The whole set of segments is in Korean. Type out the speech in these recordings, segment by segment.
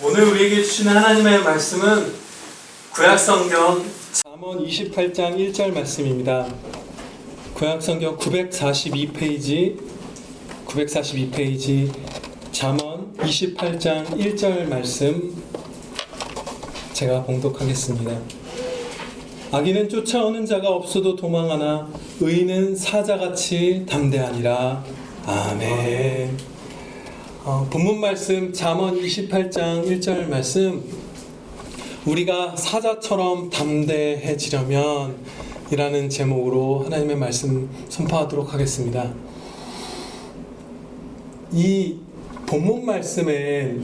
오늘 우리에게 주시는 하나님의 말씀은 구약성경 잠언 28장 1절 말씀입니다. 구약성경 942페이지 잠언 28장 1절 말씀 제가 봉독하겠습니다. 악인은 쫓아오는 자가 없어도 도망하나 의인은 사자같이 담대하니라. 아멘. 본문 말씀 잠언 28장 1절 말씀, 우리가 사자처럼 담대해지려면 이라는 제목으로 하나님의 말씀 선포하도록 하겠습니다. 이 본문 말씀의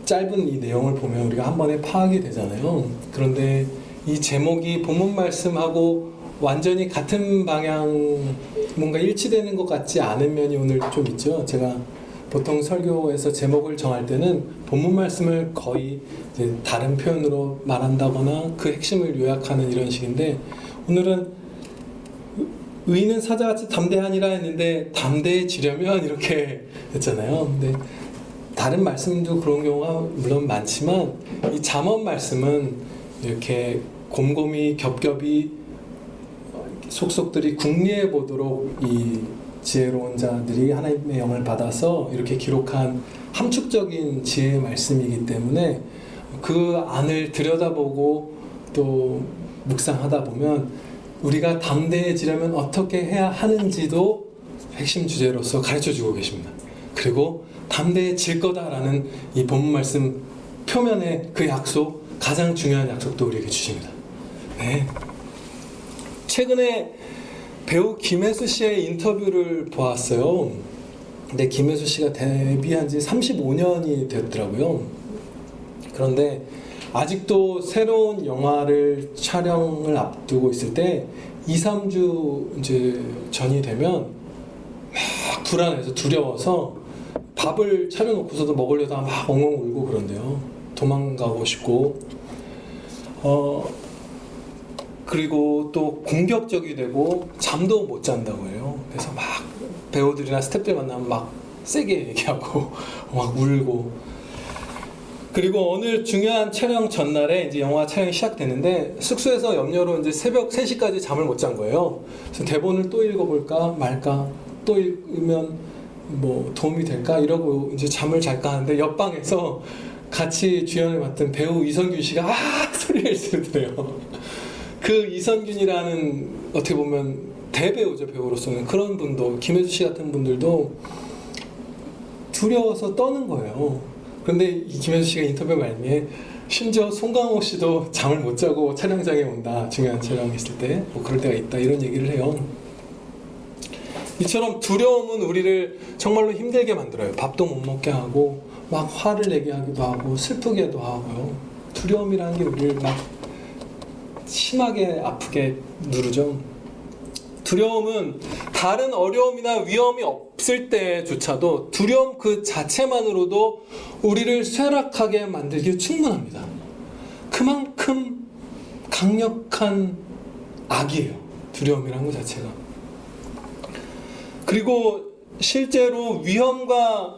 짧은 이 내용을 보면 우리가 한 번에 파악이 되잖아요. 그런데 이 제목이 본문 말씀하고 완전히 같은 방향, 뭔가 일치되는 것 같지 않은 면이 오늘 좀 있죠. 제가 보통 설교에서 제목을 정할 때는 본문 말씀을 거의 이제 다른 표현으로 말한다거나 그 핵심을 요약하는 이런 식인데, 오늘은 의인은 사자같이 담대하니라 했는데 담대해지려면 이렇게 했잖아요. 근데 다른 말씀도 그런 경우가 물론 많지만 이 잠언 말씀은 이렇게 곰곰이 겹겹이 속속들이 궁리해 보도록 이 지혜로운 자들이 하나님의 영을 받아서 이렇게 기록한 함축적인 지혜의 말씀이기 때문에 그 안을 들여다보고 또 묵상하다 보면 우리가 담대해지려면 어떻게 해야 하는지도 핵심 주제로서 가르쳐주고 계십니다. 그리고 담대해질 거다라는 이 본문 말씀 표면의 그 약속, 가장 중요한 약속도 우리에게 주십니다. 네. 최근에 배우 김혜수 씨의 인터뷰를 보았어요. 근데 김혜수 씨가 데뷔한 지 35년이 됐더라고요. 그런데 아직도 새로운 영화를 촬영을 앞두고 있을 때 2, 3주 이제 전이 되면 막 불안해서 두려워서 밥을 차려놓고서도 먹으려다가 막 엉엉 울고 그런데요. 도망가고 싶고 그리고 또 공격적이 되고 잠도 못 잔다고 해요. 그래서 막 배우들이나 스태프들 만나면 막 세게 얘기하고 막 울고. 그리고 오늘 중요한 촬영 전날에 이제 영화 촬영이 시작되는데 숙소에서 염려로 이제 새벽 3시까지 잠을 못 잔 거예요. 그래서 대본을 또 읽어볼까 말까, 또 읽으면 뭐 도움이 될까 이러고 이제 잠을 잘까 하는데 옆방에서 같이 주연을 맡은 배우 이선균 씨가 소리를 지르더래요. 그 이선균이라는 어떻게 보면 대배우죠, 배우로서는. 그런 분도, 김혜수 씨 같은 분들도 두려워서 떠는 거예요. 그런데 이 김혜수 씨가 인터뷰 말미에 심지어 송강호 씨도 잠을 못 자고 촬영장에 온다, 중요한 촬영 있을 때 뭐 그럴 때가 있다, 이런 얘기를 해요. 이처럼 두려움은 우리를 정말로 힘들게 만들어요. 밥도 못 먹게 하고 막 화를 내게 하기도 하고 슬프게도 하고요. 두려움이라는 게 우리를 막 심하게 아프게 누르죠. 두려움은 다른 어려움이나 위험이 없을 때조차도 두려움 그 자체만으로도 우리를 쇠락하게 만들기 충분합니다. 그만큼 강력한 악이에요, 두려움이라는 것 자체가. 그리고 실제로 위험과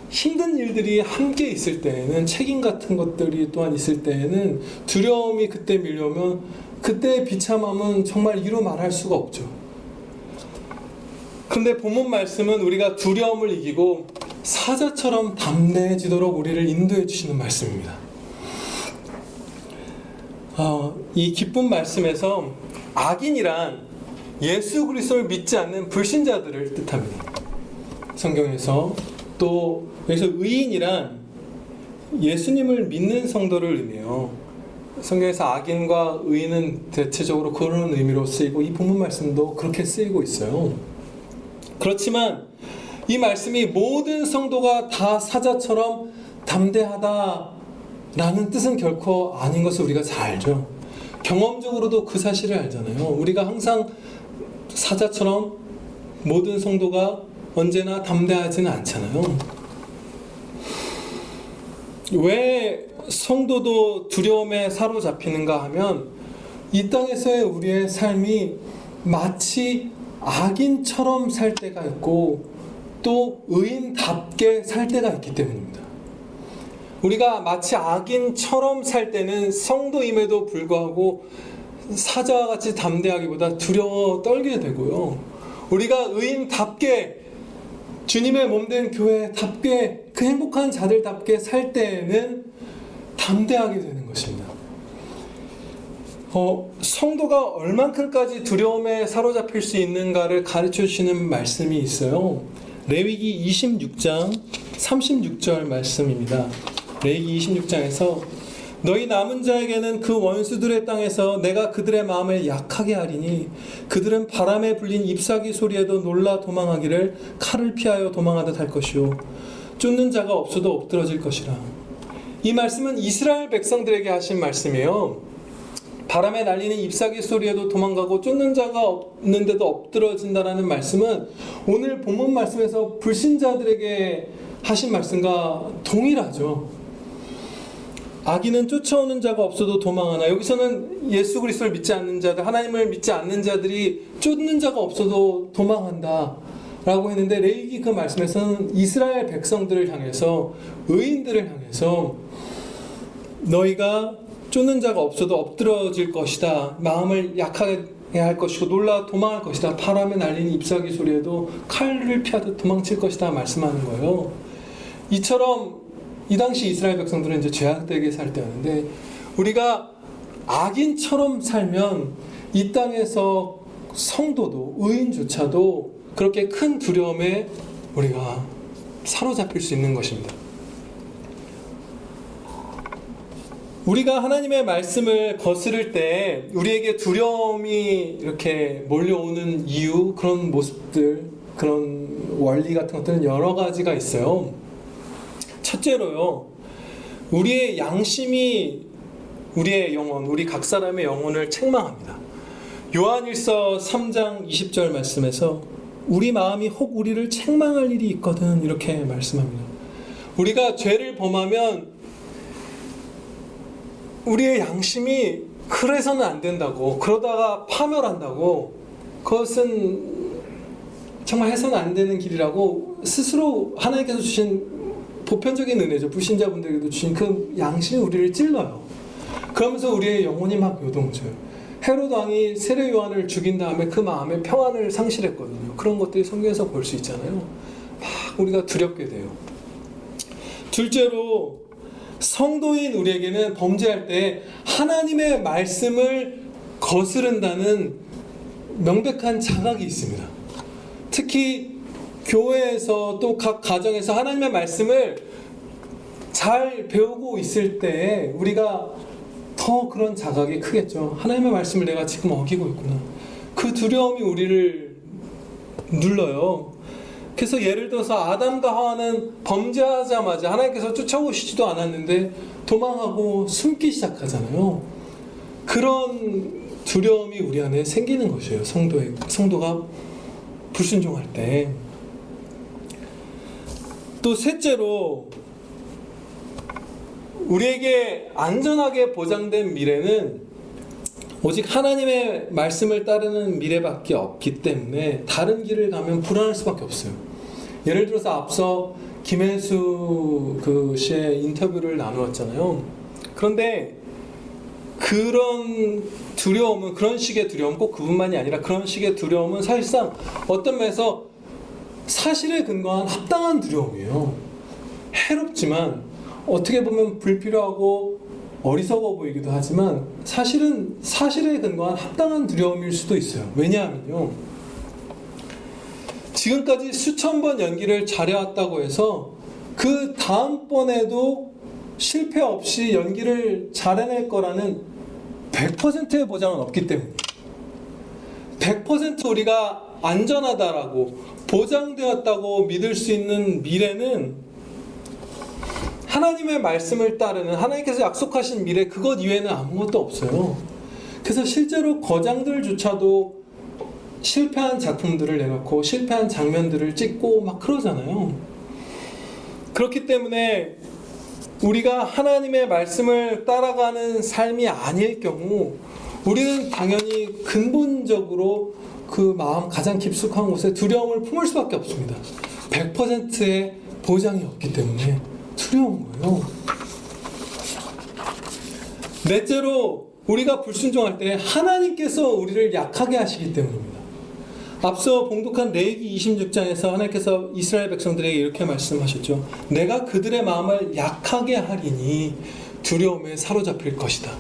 힘든 일들이 함께 있을 때에는, 책임 같은 것들이 또한 있을 때에는 두려움이 그때 밀려오면 그때의 비참함은 정말 이루 말할 수가 없죠. 그런데 본문 말씀은 우리가 두려움을 이기고 사자처럼 담대해지도록 우리를 인도해 주시는 말씀입니다. 이 기쁜 말씀에서 악인이란 예수 그리스도를 믿지 않는 불신자들을 뜻합니다. 성경에서 또 여기서 의인이란 예수님을 믿는 성도를 의미해요. 성경에서 악인과 의인은 대체적으로 그런 의미로 쓰이고 이 본문 말씀도 그렇게 쓰이고 있어요. 그렇지만 이 말씀이 모든 성도가 다 사자처럼 담대하다라는 뜻은 결코 아닌 것을 우리가 잘 알죠. 경험적으로도 그 사실을 알잖아요. 우리가 항상 사자처럼 모든 성도가 언제나 담대하지는 않잖아요. 왜 성도도 두려움에 사로잡히는가 하면 이 땅에서의 우리의 삶이 마치 악인처럼 살 때가 있고 또 의인답게 살 때가 있기 때문입니다. 우리가 마치 악인처럼 살 때는 성도임에도 불구하고 사자와 같이 담대하기보다 두려워 떨게 되고요. 우리가 의인답게 주님의 몸된 교회답게 그 행복한 자들답게 살 때에는 담대하게 되는 것입니다. 성도가 얼만큼까지 두려움에 사로잡힐 수 있는가를 가르쳐 주시는 말씀이 있어요. 레위기 26장 36절 말씀입니다. 레위기 26장에서 너희 남은 자에게는 그 원수들의 땅에서 내가 그들의 마음을 약하게 하리니 그들은 바람에 불린 잎사귀 소리에도 놀라 도망하기를 칼을 피하여 도망하듯 할 것이요 쫓는 자가 없어도 엎드러질 것이라. 이 말씀은 이스라엘 백성들에게 하신 말씀이에요. 바람에 날리는 잎사귀 소리에도 도망가고 쫓는 자가 없는데도 엎드러진다라는 말씀은 오늘 본문 말씀에서 불신자들에게 하신 말씀과 동일하죠. 악인은 쫓아오는 자가 없어도 도망하나. 여기서는 예수 그리스도를 믿지 않는 자들, 하나님을 믿지 않는 자들이 쫓는 자가 없어도 도망한다 라고 했는데, 레위기 그 말씀에서는 이스라엘 백성들을 향해서, 의인들을 향해서 너희가 쫓는 자가 없어도 엎드러질 것이다, 마음을 약하게 할 것이고 놀라 도망할 것이다, 바람에 날리는 잎사귀 소리에도 칼을 피하듯 도망칠 것이다 말씀하는 거예요. 이처럼 이 당시 이스라엘 백성들은 이제 죄악되게 살 때였는데, 우리가 악인처럼 살면 이 땅에서 성도도 의인조차도 그렇게 큰 두려움에 우리가 사로잡힐 수 있는 것입니다. 우리가 하나님의 말씀을 거스를 때 우리에게 두려움이 이렇게 몰려오는 이유, 그런 모습들, 그런 원리 같은 것들은 여러 가지가 있어요. 첫째로요, 우리의 양심이 우리의 영혼, 우리 각 사람의 영혼을 책망합니다. 요한일서 3장 20절 말씀에서 우리 마음이 혹 우리를 책망할 일이 있거든, 이렇게 말씀합니다. 우리가 죄를 범하면 우리의 양심이 그래서는 안 된다고, 그러다가 파멸한다고, 그것은 정말 해서는 안 되는 길이라고 스스로 하나님께서 주신 보편적인 은혜죠. 불신자분들에게도 주신 그 양심이 우리를 찔러요. 그러면서 우리의 영혼이 막 요동쳐요. 헤롯 왕이 세례 요한을 죽인 다음에 그 마음에 평안을 상실했거든요. 그런 것들이 성경에서 볼 수 있잖아요. 막 우리가 두렵게 돼요. 둘째로, 성도인 우리에게는 범죄할 때 하나님의 말씀을 거스른다는 명백한 자각이 있습니다. 특히 교회에서 또 각 가정에서 하나님의 말씀을 잘 배우고 있을 때 우리가 더 그런 자각이 크겠죠. 하나님의 말씀을 내가 지금 어기고 있구나. 그 두려움이 우리를 눌러요. 그래서 예를 들어서 아담과 하와는 범죄하자마자 하나님께서 쫓아오시지도 않았는데 도망하고 숨기 시작하잖아요. 그런 두려움이 우리 안에 생기는 것이에요. 성도가 불순종할 때. 또 셋째로, 우리에게 안전하게 보장된 미래는 오직 하나님의 말씀을 따르는 미래밖에 없기 때문에 다른 길을 가면 불안할 수밖에 없어요. 예를 들어서 앞서 김혜수 씨의 인터뷰를 나누었잖아요. 그런데 그런 두려움은, 그런 식의 두려움, 꼭 그분만이 아니라 그런 식의 두려움은 사실상 어떤 면에서 사실에 근거한 합당한 두려움이에요. 해롭지만 어떻게 보면 불필요하고 어리석어 보이기도 하지만 사실은 사실에 근거한 합당한 두려움일 수도 있어요. 왜냐하면요, 지금까지 수천 번 연기를 잘해왔다고 해서 그 다음번에도 실패 없이 연기를 잘해낼 거라는 100%의 보장은 없기 때문이에요. 100% 우리가 안전하다라고 보장되었다고 믿을 수 있는 미래는 하나님의 말씀을 따르는, 하나님께서 약속하신 미래, 그것 이외에는 아무것도 없어요. 그래서 실제로 거장들조차도 실패한 작품들을 내놓고 실패한 장면들을 찍고 막 그러잖아요. 그렇기 때문에 우리가 하나님의 말씀을 따라가는 삶이 아닐 경우 우리는 당연히 근본적으로 그 마음 가장 깊숙한 곳에 두려움을 품을 수밖에 없습니다. 100%의 보장이 없기 때문에 두려운 거예요. 넷째로 우리가 불순종할 때 하나님께서 우리를 약하게 하시기 때문입니다. 앞서 봉독한 레위기 26장에서 하나님께서 이스라엘 백성들에게 이렇게 말씀하셨죠. 내가 그들의 마음을 약하게 하리니 두려움에 사로잡힐 것이다.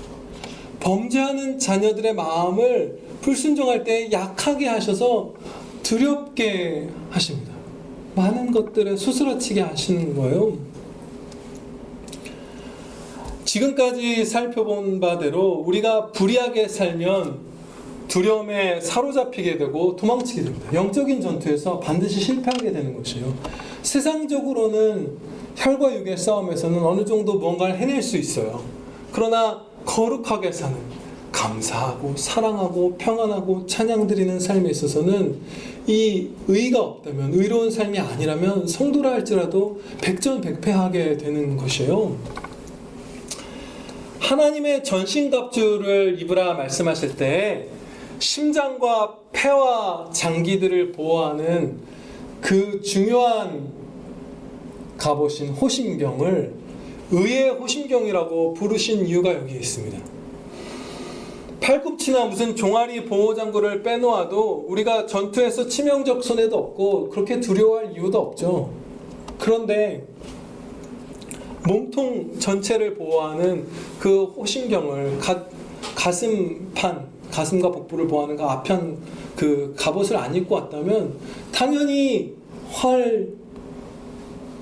범죄하는 자녀들의 마음을 불순종할 때 약하게 하셔서 두렵게 하십니다. 많은 것들에 수스라치게 하시는 거예요. 지금까지 살펴본 바대로 우리가 불의하게 살면 두려움에 사로잡히게 되고 도망치게 됩니다. 영적인 전투에서 반드시 실패하게 되는 것이에요. 세상적으로는 혈과 육의 싸움에서는 어느 정도 뭔가를 해낼 수 있어요. 그러나 거룩하게 사는, 감사하고 사랑하고 평안하고 찬양드리는 삶에 있어서는 이 의가 없다면, 의로운 삶이 아니라면 성도라 할지라도 백전백패하게 되는 것이에요. 하나님의 전신갑주를 입으라 말씀하실 때 심장과 폐와 장기들을 보호하는 그 중요한 갑옷인 호심경을 의의 호심경이라고 부르신 이유가 여기에 있습니다. 팔꿈치나 무슨 종아리 보호장구를 빼놓아도 우리가 전투에서 치명적 손해도 없고 그렇게 두려워할 이유도 없죠. 그런데 몸통 전체를 보호하는 그 호심경을 가슴과 복부를 보호하는 그 앞편 그 갑옷을 안 입고 왔다면 당연히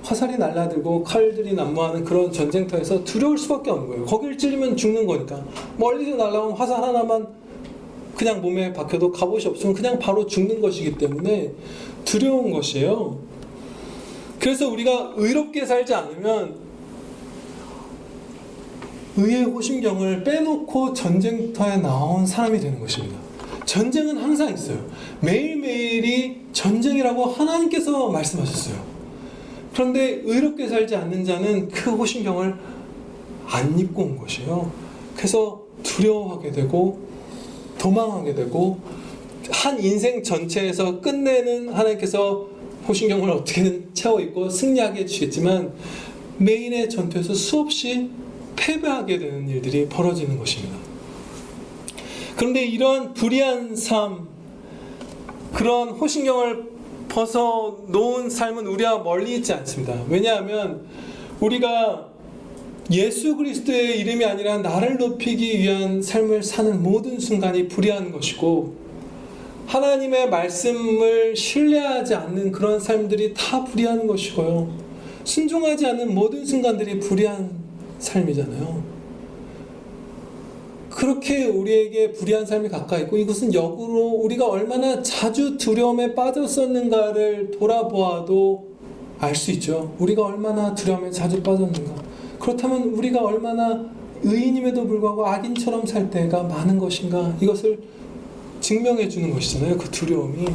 화살이 날라들고 칼들이 난무하는 그런 전쟁터에서 두려울 수밖에 없는 거예요. 거길 찔리면 죽는 거니까. 멀리서 날아온 화살 하나만 그냥 몸에 박혀도 갑옷이 없으면 그냥 바로 죽는 것이기 때문에 두려운 것이에요. 그래서 우리가 의롭게 살지 않으면 의의 호심경을 빼놓고 전쟁터에 나온 사람이 되는 것입니다. 전쟁은 항상 있어요. 매일매일이 전쟁이라고 하나님께서 말씀하셨어요. 그런데 의롭게 살지 않는 자는 그 호심경을 안 입고 온 것이에요. 그래서 두려워하게 되고 도망하게 되고 한 인생 전체에서 끝내는 하나님께서 호심경을 어떻게든 채워 입고 승리하게 해주시겠지만 메인의 전투에서 수없이 패배하게 되는 일들이 벌어지는 것입니다. 그런데 이러한 불의한 삶, 그런 호신경을 벗어놓은 삶은 우리와 멀리 있지 않습니다. 왜냐하면 우리가 예수 그리스도의 이름이 아니라 나를 높이기 위한 삶을 사는 모든 순간이 불의한 것이고 하나님의 말씀을 신뢰하지 않는 그런 삶들이 다 불의한 것이고요. 순종하지 않는 모든 순간들이 불의한 삶이잖아요. 그렇게 우리에게 불의한 삶이 가까이 있고 이것은 역으로 우리가 얼마나 자주 두려움에 빠졌었는가를 돌아보아도 알 수 있죠. 우리가 얼마나 두려움에 자주 빠졌는가. 그렇다면 우리가 얼마나 의인임에도 불구하고 악인처럼 살 때가 많은 것인가. 이것을 증명해 주는 것이잖아요. 그 두려움이.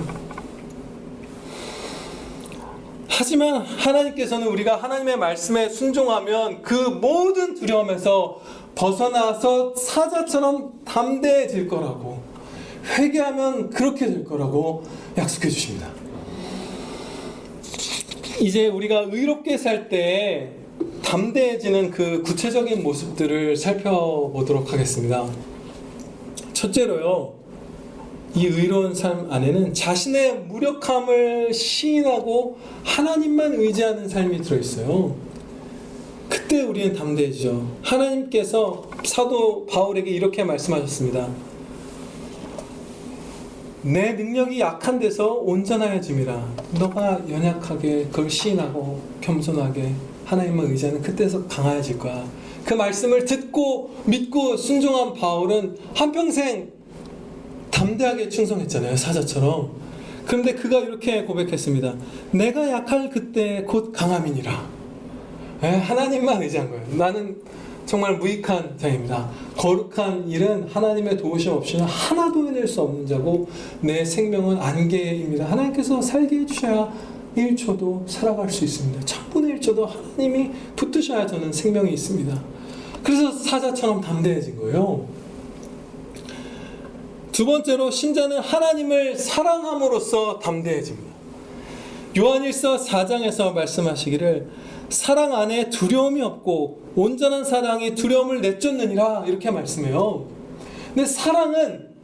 하지만 하나님께서는 우리가 하나님의 말씀에 순종하면 그 모든 두려움에서 벗어나서 사자처럼 담대해질 거라고, 회개하면 그렇게 될 거라고 약속해 주십니다. 이제 우리가 의롭게 살 때 담대해지는 그 구체적인 모습들을 살펴보도록 하겠습니다. 첫째로요, 이 의로운 삶 안에는 자신의 무력함을 시인하고 하나님만 의지하는 삶이 들어있어요. 그때 우리는 담대해지죠. 하나님께서 사도 바울에게 이렇게 말씀하셨습니다. 내 능력이 약한 데서 온전하여짐이라. 너가 연약하게 그걸 시인하고 겸손하게 하나님만 의지하는 그때서 강해질 거야. 그 말씀을 듣고 믿고 순종한 바울은 한평생 담대하게 충성했잖아요. 사자처럼. 그런데 그가 이렇게 고백했습니다. 내가 약할 그때 곧 강함이니라. 하나님만 의지한 거예요. 나는 정말 무익한 자입니다. 거룩한 일은 하나님의 도우심 없이는 하나도 해낼 수 없는 자고 내 생명은 안개입니다. 하나님께서 살게 해주셔야 1초도 살아갈 수 있습니다. 1000분의 1초도 하나님이 붙드셔야 저는 생명이 있습니다. 그래서 사자처럼 담대해진 거예요. 두 번째로 신자는 하나님을 사랑함으로써 담대해집니다. 요한일서 4장에서 말씀하시기를 사랑 안에 두려움이 없고 온전한 사랑이 두려움을 내쫓느니라 이렇게 말씀해요. 근데 사랑은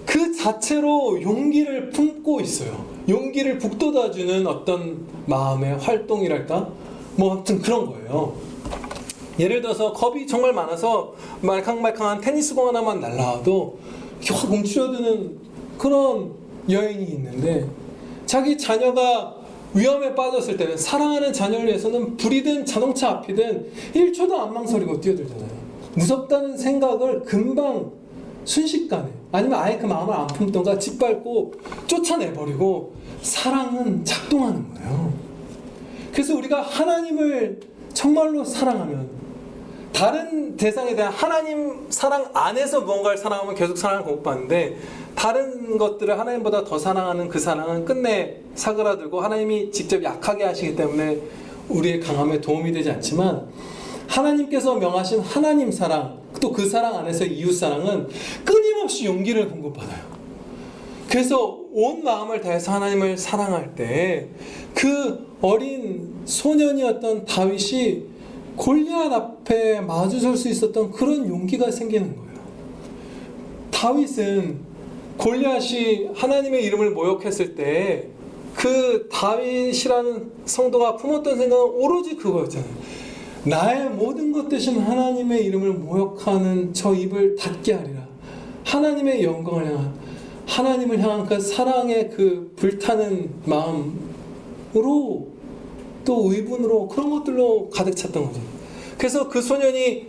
그 자체로 용기를 품고 있어요. 용기를 북돋아주는 어떤 마음의 활동이랄까? 뭐 아무튼 그런 거예요. 예를 들어서 겁이 정말 많아서 말캉말캉한 테니스공 하나만 날라와도 확 움츠러드는 그런 여인이 있는데, 자기 자녀가 위험에 빠졌을 때는 사랑하는 자녀를 위해서는 불이든 자동차 앞이든 1초도 안 망설이고 뛰어들잖아요. 무섭다는 생각을 금방 순식간에, 아니면 아예 그 마음을 안 품던가 짓밟고 쫓아내버리고 사랑은 작동하는 거예요. 그래서 우리가 하나님을 정말로 사랑하면, 다른 대상에 대한 하나님 사랑 안에서 무언가를 사랑하면 계속 사랑을 공급받는데, 다른 것들을 하나님보다 더 사랑하는 그 사랑은 끝내 사그라들고 하나님이 직접 약하게 하시기 때문에 우리의 강함에 도움이 되지 않지만, 하나님께서 명하신 하나님 사랑, 또 그 사랑 안에서 이웃 사랑은 끊임없이 용기를 공급받아요. 그래서 온 마음을 다해서 하나님을 사랑할 때 그 어린 소년이었던 다윗이 골리앗 앞에 마주설 수 있었던 그런 용기가 생기는 거예요. 다윗은 골리앗이 하나님의 이름을 모욕했을 때 그 다윗이라는 성도가 품었던 생각은 오로지 그거였잖아요. 나의 모든 것 대신 하나님의 이름을 모욕하는 저 입을 닫게 하리라. 하나님의 영광을 향한, 하나님을 향한 그 사랑의 그 불타는 마음으로, 또 의분으로, 그런 것들로 가득 찼던 거죠. 그래서 그 소년이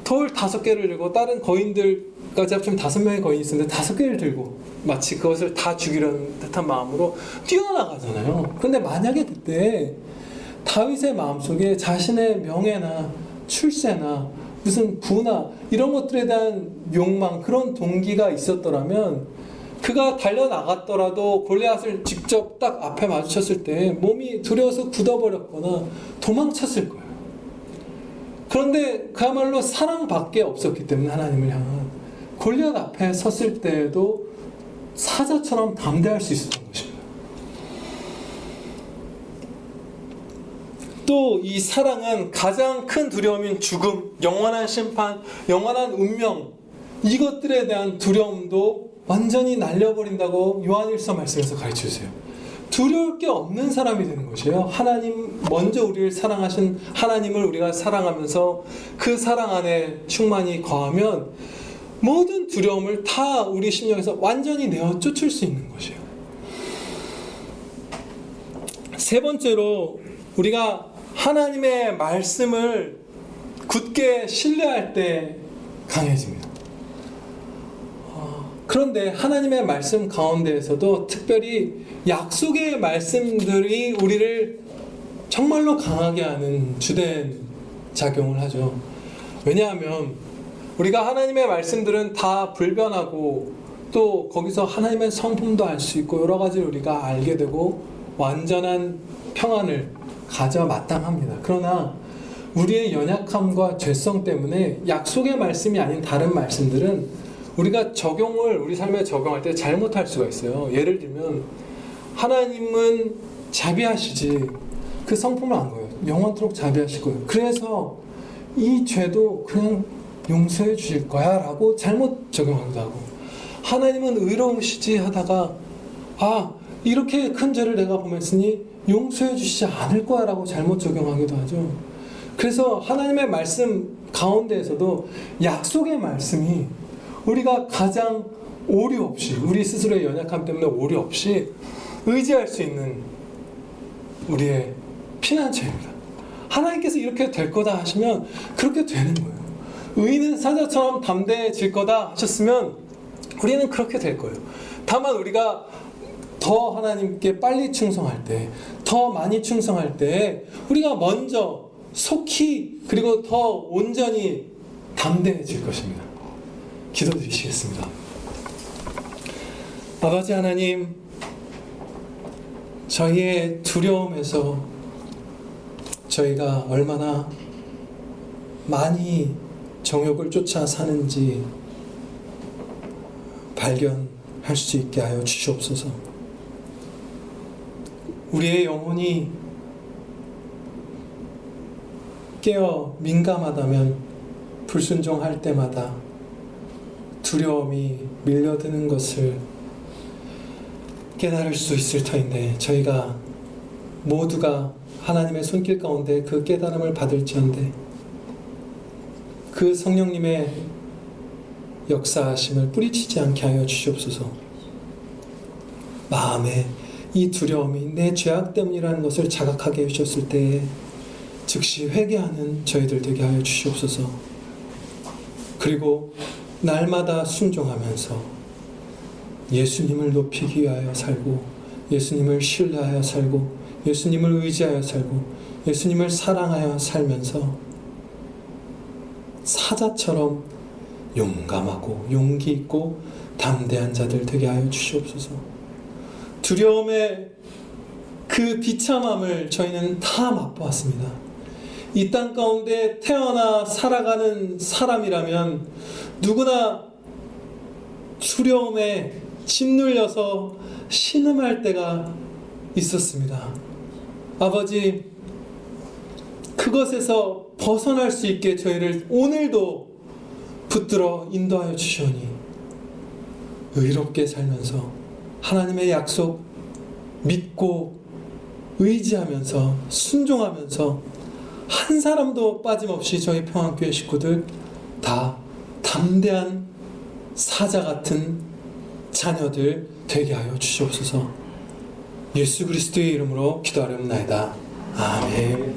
돌 5개를 들고, 다른 거인들까지 합치면 5명의 거인이 있었는데 5개를 들고 마치 그것을 다 죽이려는 듯한 마음으로 뛰어나가잖아요. 그런데 만약에 그때 다윗의 마음속에 자신의 명예나 출세나 무슨 부나 이런 것들에 대한 욕망, 그런 동기가 있었더라면 그가 달려나갔더라도 골리앗을 직접 딱 앞에 마주쳤을 때 몸이 두려워서 굳어버렸거나 도망쳤을 거예요. 그런데 그야말로 사랑밖에 없었기 때문에 하나님을 향한, 골리앗 앞에 섰을 때에도 사자처럼 담대할 수 있었던 것입니다. 또 이 사랑은 가장 큰 두려움인 죽음, 영원한 심판, 영원한 운명, 이것들에 대한 두려움도 완전히 날려버린다고 요한일서 말씀에서 가르쳐주세요. 두려울 게 없는 사람이 되는 것이에요. 하나님, 먼저 우리를 사랑하신 하나님을 우리가 사랑하면서 그 사랑 안에 충만히 거하면 모든 두려움을 다 우리 심령에서 완전히 내어 쫓을 수 있는 것이에요. 세 번째로, 우리가 하나님의 말씀을 굳게 신뢰할 때 강해집니다. 그런데 하나님의 말씀 가운데에서도 특별히 약속의 말씀들이 우리를 정말로 강하게 하는 주된 작용을 하죠. 왜냐하면 우리가 하나님의 말씀들은 다 불변하고, 또 거기서 하나님의 성품도 알 수 있고 여러 가지를 우리가 알게 되고 완전한 평안을 가져 마땅합니다. 그러나 우리의 연약함과 죄성 때문에 약속의 말씀이 아닌 다른 말씀들은 우리가 적용을, 우리 삶에 적용할 때 잘못할 수가 있어요. 예를 들면 하나님은 자비하시지, 그 성품을 안 거예요. 영원토록 자비하실 거예요. 그래서 이 죄도 그냥 용서해 주실 거야 라고 잘못 적용하기도 하고, 하나님은 의로우시지 하다가 이렇게 큰 죄를 내가 범했으니 용서해 주시지 않을 거야 라고 잘못 적용하기도 하죠. 그래서 하나님의 말씀 가운데에서도 약속의 말씀이 우리가 가장 오류 없이, 우리 스스로의 연약함 때문에 오류 없이 의지할 수 있는 우리의 피난처입니다. 하나님께서 이렇게 될 거다 하시면 그렇게 되는 거예요. 의인은 사자처럼 담대해질 거다 하셨으면 우리는 그렇게 될 거예요. 다만 우리가 더 하나님께 빨리 충성할 때, 더 많이 충성할 때 우리가 먼저 속히, 그리고 더 온전히 담대해질 것입니다. 기도드리시겠습니다. 아버지 하나님, 저희의 두려움에서 저희가 얼마나 많이 정욕을 쫓아 사는지 발견할 수 있게 하여 주시옵소서. 우리의 영혼이 깨어 민감하다면 불순종할 때마다 두려움이 밀려드는 것을 깨달을 수 있을 터인데, 저희가 모두가 하나님의 손길 가운데 그 깨달음을 받을지언데 그 성령님의 역사하심을 뿌리치지 않게 하여 주시옵소서. 마음에 이 두려움이 내 죄악 때문이라는 것을 자각하게 해주셨을 때에 즉시 회개하는 저희들 되게 하여 주시옵소서. 그리고 날마다 순종하면서 예수님을 높이기 위하여 살고, 예수님을 신뢰하여 살고, 예수님을 의지하여 살고, 예수님을 사랑하여 살면서 사자처럼 용감하고 용기 있고 담대한 자들 되게 하여 주시옵소서. 두려움의 그 비참함을 저희는 다 맛보았습니다. 이 땅 가운데 태어나 살아가는 사람이라면 누구나 두려움에 짓눌려서 신음할 때가 있었습니다. 아버지, 그것에서 벗어날 수 있게 저희를 오늘도 붙들어 인도하여 주시오니 의롭게 살면서 하나님의 약속 믿고 의지하면서 순종하면서 한 사람도 빠짐없이 저희 평안교회 식구들 다 담대한 사자 같은 자녀들 되게 하여 주시옵소서. 예수 그리스도의 이름으로 기도하렵나이다. 아멘.